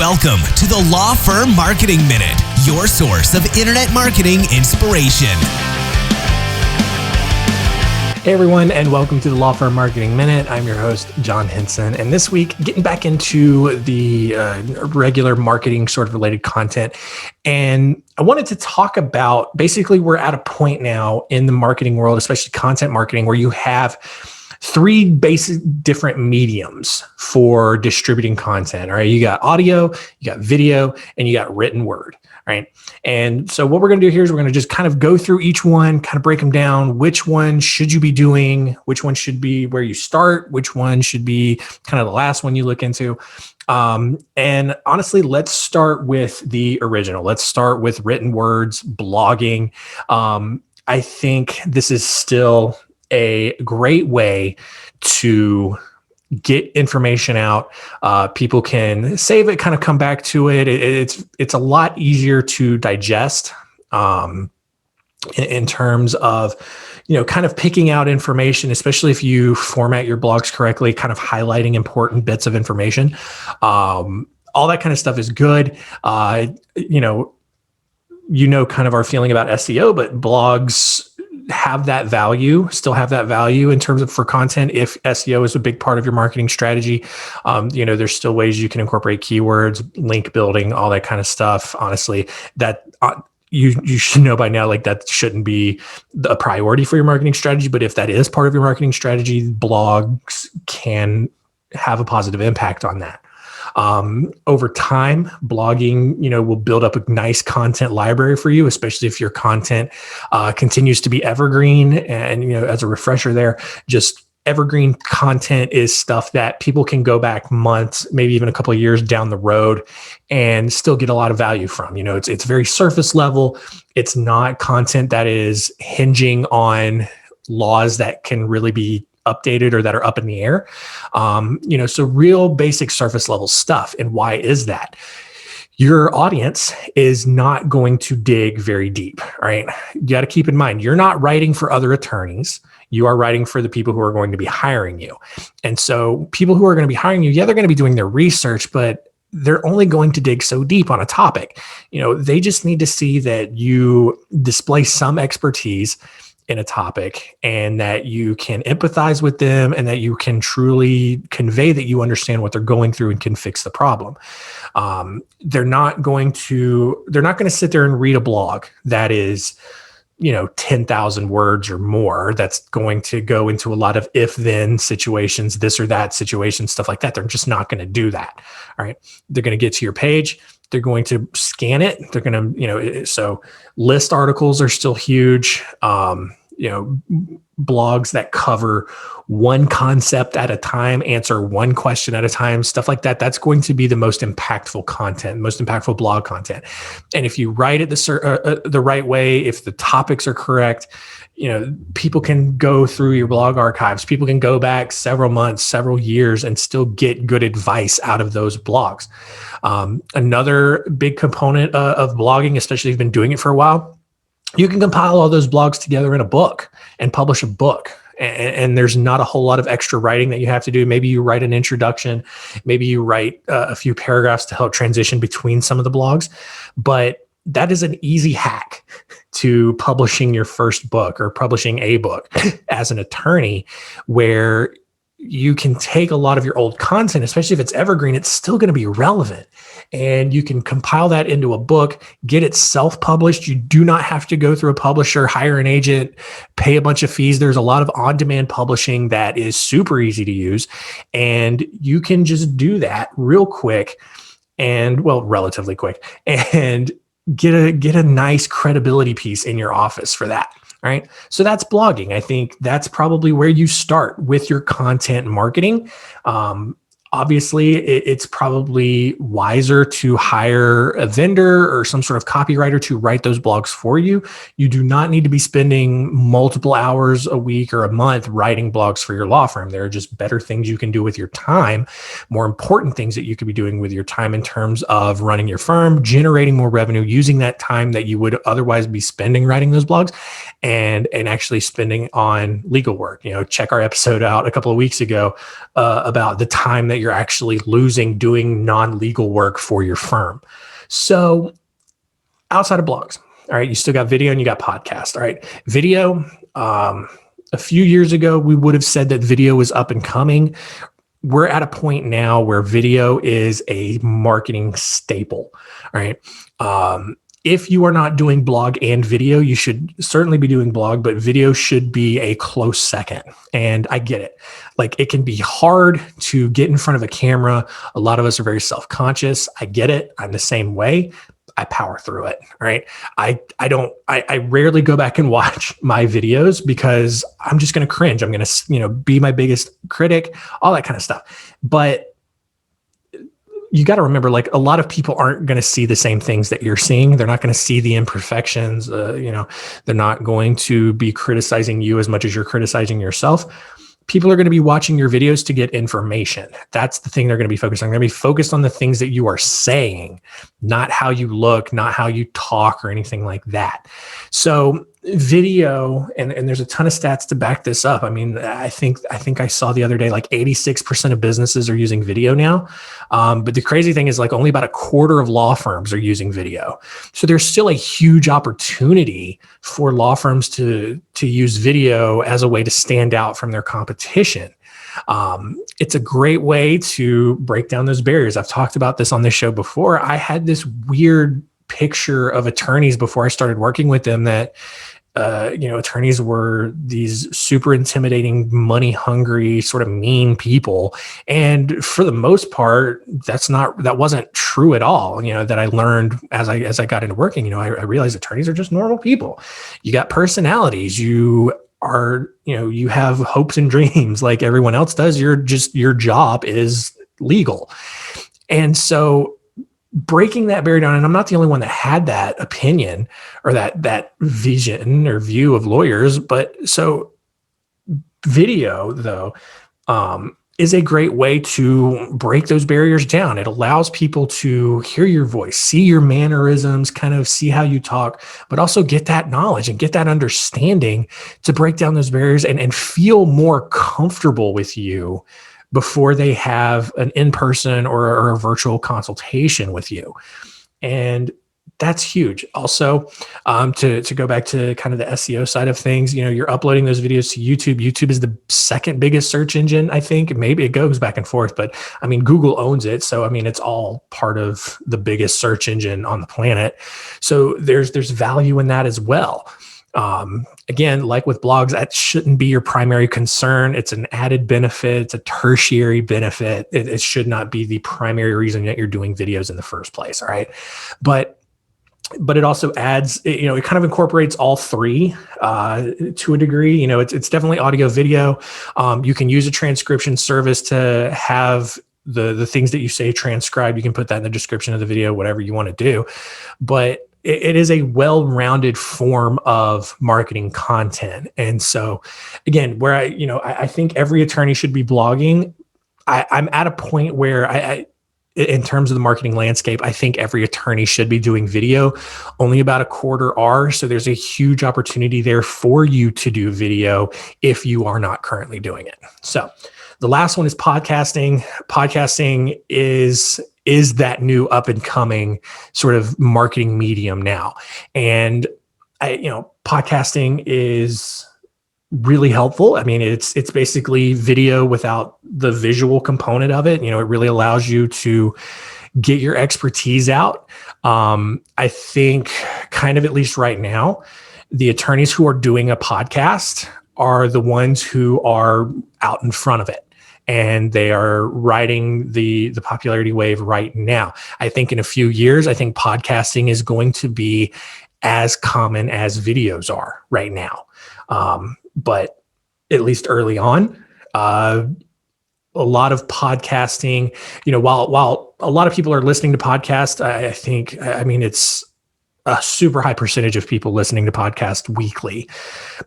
Welcome to the Law Firm Marketing Minute, your source of internet marketing inspiration. Hey everyone, and welcome to the Law Firm Marketing Minute. I'm your host, John Henson, and this week, getting back into the regular marketing sort of related content. And I wanted to talk about, basically, we're at a point now in the marketing world, especially content marketing, where you have three basic different mediums for distributing content. All right, you got audio, you got video, and you got written word. Right. And so what we're going to do here is we're going to just kind of go through each one, kind of break them down. Which one should you be doing? Which one should be where you start? Which one should be kind of the last one you look into? And honestly, let's start with the original. Let's start with written words, blogging. I think this is still a great way to get information out. People can save it, kind of come back to it. It's a lot easier to digest in terms of, kind of picking out information, especially if you format your blogs correctly, kind of highlighting important bits of information. All that kind of stuff is good. Kind of our feeling about SEO, but blogs still have that value in terms of for content. If SEO is a big part of your marketing strategy, there's still ways you can incorporate keywords, link building, all that kind of stuff. Honestly, that you should know by now, like that shouldn't be a priority for your marketing strategy. But if that is part of your marketing strategy, blogs can have a positive impact on that. Over time, blogging, will build up a nice content library for you, especially if your content continues to be evergreen. And, as a refresher there, just evergreen content is stuff that people can go back months, maybe even a couple of years down the road and still get a lot of value from. It's very surface level. It's not content that is hinging on laws that can really be updated or that are up in the air. So real basic surface level stuff. And why is that? Your audience is not going to dig very deep, right? You got to keep in mind, you're not writing for other attorneys. You are writing for the people who are going to be hiring you. And so people who are going to be hiring you, they're going to be doing their research, but they're only going to dig so deep on a topic. They just need to see that you display some expertise in a topic and that you can empathize with them and that you can truly convey that you understand what they're going through and can fix the problem. They're not going to sit there and read a blog that is, 10,000 words or more. That's going to go into a lot of if-then situations, this or that situation, stuff like that. They're just not going to do that. All right. They're going to get to your page. They're going to scan it. They're going to, so list articles are still huge. Blogs that cover one concept at a time, answer one question at a time, stuff like that. That's going to be the most impactful content, most impactful blog content. And if you write it the right way, if the topics are correct, people can go through your blog archives. People can go back several months, several years, and still get good advice out of those blogs. Another big component of blogging, especially if you've been doing it for a while, you can compile all those blogs together in a book and publish a book. And there's not a whole lot of extra writing that you have to do. Maybe you write an introduction, maybe you write a few paragraphs to help transition between some of the blogs. But that is an easy hack to publishing your first book or publishing a book as an attorney, where you can take a lot of your old content, especially if it's evergreen, it's still going to be relevant. And you can compile that into a book, get it self-published. You do not have to go through a publisher, hire an agent, pay a bunch of fees. There's a lot of on-demand publishing that is super easy to use. And you can just do that real quick relatively quick, and get a nice credibility piece in your office for that. All right. So that's blogging. I think that's probably where you start with your content marketing. Obviously, it's probably wiser to hire a vendor or some sort of copywriter to write those blogs for you. You do not need to be spending multiple hours a week or a month writing blogs for your law firm. There are just better things you can do with your time, more important things that you could be doing with your time in terms of running your firm, generating more revenue, using that time that you would otherwise be spending writing those blogs and actually spending on legal work. Check our episode out a couple of weeks ago about the time that you're you're actually losing doing non-legal work for your firm. So outside of blogs, all right, you still got video and you got podcast. All right, video. A few years ago, we would have said that video was up and coming. We're at a point now where video is a marketing staple. All right. If you are not doing blog and video, you should certainly be doing blog, but video should be a close second. And I get it. Like, it can be hard to get in front of a camera. A lot of us are very self-conscious. I get it. I'm the same way. I power through it. Right. I rarely go back and watch my videos because I'm just going to cringe. I'm going to, be my biggest critic, all that kind of stuff. But you got to remember, like, a lot of people aren't going to see the same things that you're seeing. They're not going to see the imperfections. They're not going to be criticizing you as much as you're criticizing yourself. People are going to be watching your videos to get information. That's the thing they're going to be focused on. They're going to be focused on the things that you are saying, not how you look, not how you talk or anything like that. So video, and there's a ton of stats to back this up. I mean, I think I saw the other day, like 86% of businesses are using video now. But the crazy thing is, like, only about a quarter of law firms are using video. So there's still a huge opportunity for law firms to use video as a way to stand out from their competition. It's a great way to break down those barriers. I've talked about this on this show before. I had this weird picture of attorneys before I started working with them that attorneys were these super intimidating, money hungry, sort of mean people. And for the most part, that wasn't true at all. That I learned as I got into working, I realized attorneys are just normal people. You got personalities. You have hopes and dreams like everyone else does. Your job is legal. And so breaking that barrier down, and I'm not the only one that had that opinion or that vision or view of lawyers, but so video, though, is a great way to break those barriers down. It allows people to hear your voice, see your mannerisms, kind of see how you talk, but also get that knowledge and get that understanding to break down those barriers and feel more comfortable with you before they have an in-person or a virtual consultation with you. And that's huge. Also, to go back to kind of the SEO side of things, you're uploading those videos to YouTube. YouTube is the second biggest search engine, I think. Maybe it goes back and forth, but I mean, Google owns it. So, I mean, it's all part of the biggest search engine on the planet. So there's value in that as well. Again, like with blogs, that shouldn't be your primary concern. It's an added benefit. It's a tertiary benefit. It should not be the primary reason that you're doing videos in the first place. All right. But it also adds, it kind of incorporates all three to a degree. It's definitely audio, video. You can use a transcription service to have the things that you say transcribed. You can put that in the description of the video, whatever you want to do. But it is a well-rounded form of marketing content. And so again, where I think every attorney should be blogging, I'm at a point where I in terms of the marketing landscape, I think every attorney should be doing video. Only about a quarter are. So there's a huge opportunity there for you to do video if you are not currently doing it. So the last one is podcasting. Podcasting is that new up and coming sort of marketing medium now. And podcasting is really helpful. I mean, it's basically video without the visual component of it. It really allows you to get your expertise out. I think kind of, at least right now, the attorneys who are doing a podcast are the ones who are out in front of it. And they are riding the popularity wave right now. I think in a few years, I think podcasting is going to be as common as videos are right now. But at least early on, a lot of podcasting, while a lot of people are listening to podcasts, I mean, it's a super high percentage of people listening to podcasts weekly.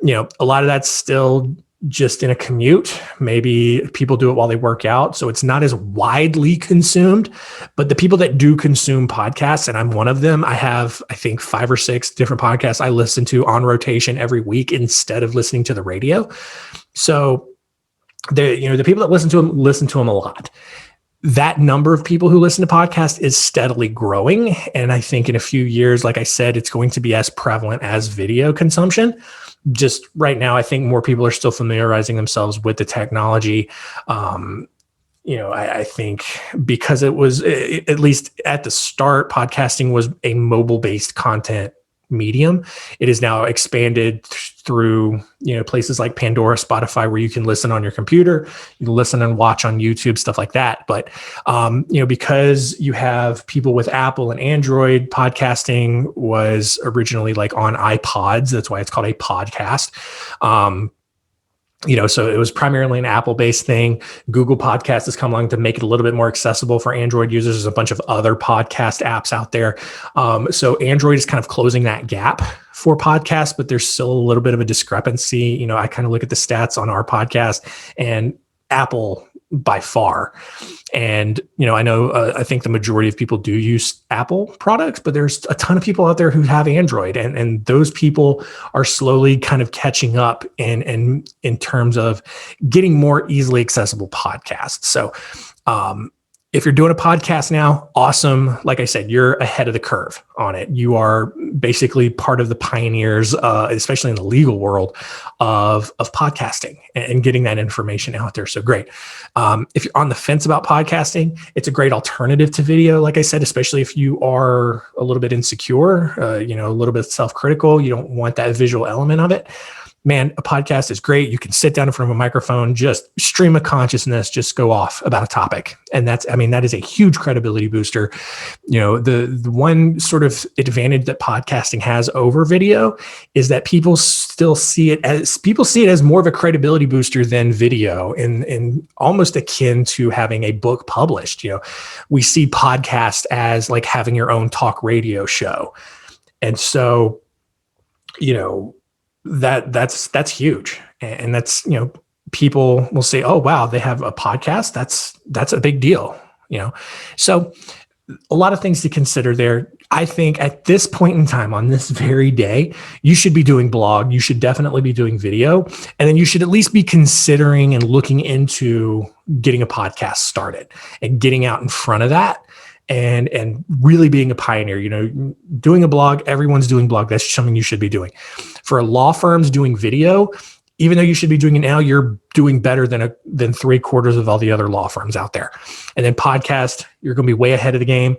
A lot of that's still just in a commute. Maybe people do it while they work out. So it's not as widely consumed, but the people that do consume podcasts, and I'm one of them, I have, I think, 5 or 6 different podcasts I listen to on rotation every week instead of listening to the radio. So the people that listen to them a lot. that number of people who listen to podcasts is steadily growing. And I think in a few years, like I said, it's going to be as prevalent as video consumption. Just right now, I think more people are still familiarizing themselves with the technology. I think because it was, at least at the start, podcasting was a mobile-based content medium. It is now expanded through, places like Pandora, Spotify, where you can listen on your computer, you can listen and watch on YouTube, stuff like that. But, because you have people with Apple and Android, podcasting was originally like on iPods. That's why it's called a podcast. So it was primarily an Apple-based thing. Google Podcast has come along to make it a little bit more accessible for Android users. There's a bunch of other podcast apps out there. So Android is kind of closing that gap for podcasts, but there's still a little bit of a discrepancy. I kind of look at the stats on our podcast and Apple by far. And, I know, I think the majority of people do use Apple products, but there's a ton of people out there who have Android, and those people are slowly kind of catching up in terms of getting more easily accessible podcasts. So, if you're doing a podcast now, awesome. Like I said, you're ahead of the curve on it. You are basically part of the pioneers, especially in the legal world of podcasting and getting that information out there. So great. If you're on the fence about podcasting, it's a great alternative to video. Like I said, especially if you are a little bit insecure, a little bit self-critical, you don't want that visual element of it. Man, a podcast is great. You can sit down in front of a microphone, just stream of consciousness, just go off about a topic. And that is a huge credibility booster. The one sort of advantage that podcasting has over video is that people see it as more of a credibility booster than video, and almost akin to having a book published. We see podcast as like having your own talk radio show. And so, that's huge. And that's, people will say, oh, wow, they have a podcast. That's a big deal, So a lot of things to consider there. I think at this point in time, on this very day, you should be doing blog. You should definitely be doing video. And then you should at least be considering and looking into getting a podcast started and getting out in front of that. And really being a pioneer, doing a blog, everyone's doing blog. That's something you should be doing. For law firms doing video, even though you should be doing it now, you're doing better than 3/4 of all the other law firms out there. And then podcast, you're going to be way ahead of the game.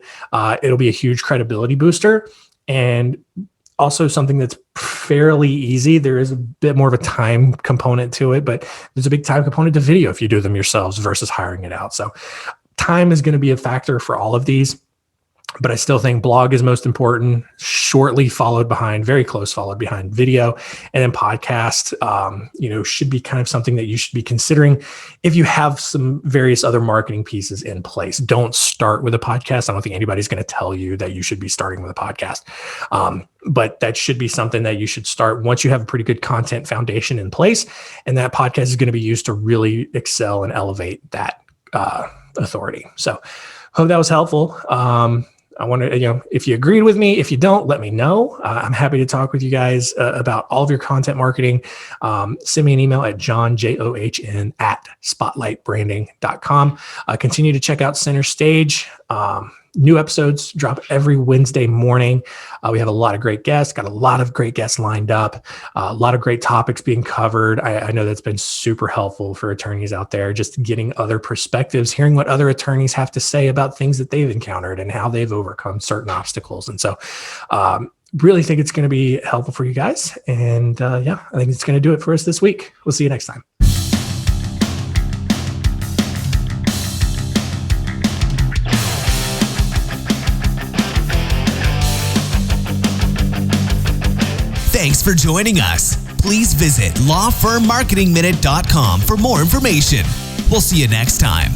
It'll be a huge credibility booster, and also something that's fairly easy. There is a bit more of a time component to it, but there's a big time component to video if you do them yourselves versus hiring it out. So time is going to be a factor for all of these, but I still think blog is most important, very close followed behind video. And then podcast, should be kind of something that you should be considering if you have some various other marketing pieces in place. Don't start with a podcast. I don't think anybody's going to tell you that you should be starting with a podcast. But that should be something that you should start once you have a pretty good content foundation in place. And that podcast is going to be used to really excel and elevate that authority. So hope that was helpful. I wonder, if you agreed with me. If you don't, let me know. I'm happy to talk with you guys about all of your content marketing. Send me an email at johnjohn@spotlightbranding.com. Continue to check out Center Stage. New episodes drop every Wednesday morning. We have a lot of great guests, got a lot of great guests lined up, a lot of great topics being covered. I know that's been super helpful for attorneys out there, just getting other perspectives, hearing what other attorneys have to say about things that they've encountered and how they've overcome certain obstacles. And so really think it's going to be helpful for you guys. And I think it's going to do it for us this week. We'll see you next time. Thanks for joining us. Please visit lawfirmmarketingminute.com for more information. We'll see you next time.